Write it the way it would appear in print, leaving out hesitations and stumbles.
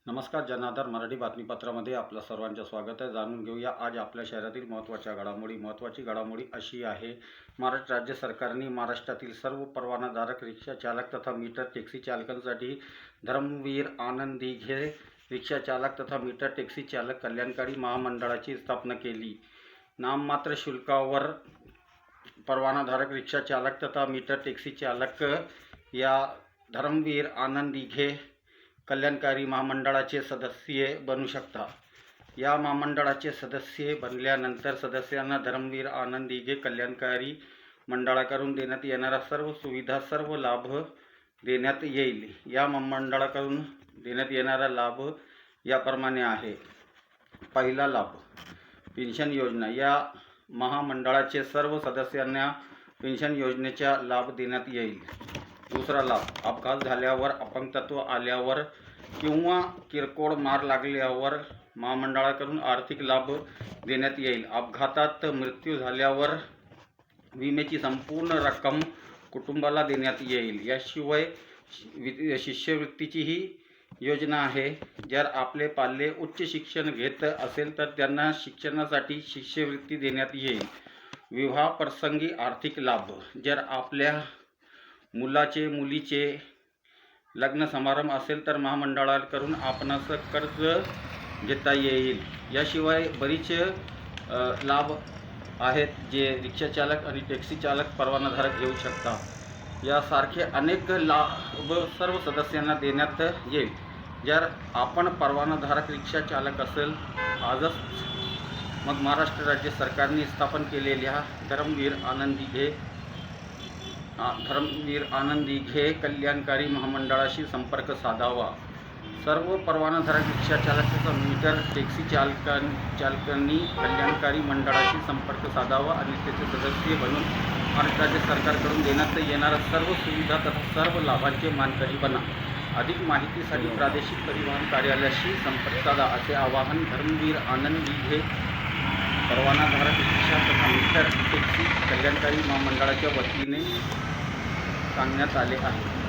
नमस्कार. जनाधार मराठी बातमीपत्रामध्ये आपलं सर्वांचं स्वागत आहे. जाणून घेऊया आज आपल्या शहरातील महत्त्वाच्या घडामोडी. महत्त्वाची घडामोडी अशी आहे, महाराष्ट्र राज्य सरकारने महाराष्ट्रातील सर्व परवानाधारक रिक्षा चालक तथा मीटर टॅक्सी चालकांसाठी धर्मवीर आनंद दिघे रिक्षा चालक तथा मीटर टॅक्सी चालक कल्याणकारी महामंडळाची स्थापना केली. नाममात्र शुल्कावर परवानाधारक रिक्षा चालक तथा मीटर टॅक्सी चालक या धर्मवीर आनंद दिघे कल्याणकारी महामंडळाचे सदस्य बनू शकतात. या महामंडळाचे सदस्य बनल्यानंतर सदस्यांना धर्मवीर आनंद दिघे कल्याणकारी मंडळाकडून देण्यात येणारा सर्व सुविधा, सर्व लाभ देण्यात येईल. या महामंडळाकडून देण्यात येणारा लाभ याप्रमाणे आहे. पहिला लाभ, पेन्शन योजना. या महामंडळाचे सर्व सदस्यांना पेन्शन योजनेचा लाभ देण्यात येईल. दुसरा लाभ, अपघात झाल्यावर, अपंगत्व आल्यावर किंवा किरकोळ मार लागल्यावर महामंडळाकडून आर्थिक लाभ देण्यात येईल. अपघातात मृत्यू झाल्यावर विम्याची संपूर्ण रक्कम कुटुंबाला देण्यात येईल. याशिवाय शिष्यवृत्तीचीही योजना आहे. जर आपले पाल्य उच्च शिक्षण घेत असेल तर त्यांना शिक्षणासाठी शिष्यवृत्ती देण्यात येईल. विवाहाप्रसंगी आर्थिक लाभ. जर आपल्या मुलाचे मुलीचे लग्न समारंभ असेल तर महामंडळाकडून आपणास कर्ज घेता येईल. याशिवाय बरीच लाभ आहेत जे रिक्षा चालक आणि टॅक्सी चालक परवानाधारक घेऊ शकतात. यासारखे अनेक लाभ सर्व सदस्यांना देण्यात येईल. जर आपण परवानाधारक रिक्षा चालक असेल आजच, मग महाराष्ट्र राज्य सरकारने स्थापन केलेल्या धर्मवीर आनंद दिघे कल्याणकारी महामंडळाशी संपर्क साधावा. सर्व परवानाधारक रिक्षा चालक तथा मीटर टॅक्सी चालकांनी कल्याणकारी मंडळाशी संपर्क साधावा आणि त्याचे सदस्य बनून महाराष्ट्र राज्य सरकारकडून देण्यात येणाऱ्या सर्व सुविधा तथा सर्व लाभांचे मानकरी बना. अधिक माहितीसाठी प्रादेशिक परिवहन कार्यालयाशी संपर्क साधा, असे आवाहन धर्मवीर आनंद दिघे परवानाधारक रिक्षा तथा मीटर टॅक्सी कल्याणकारी महामंडळाच्या वतीने सांगण्यात आले आहे.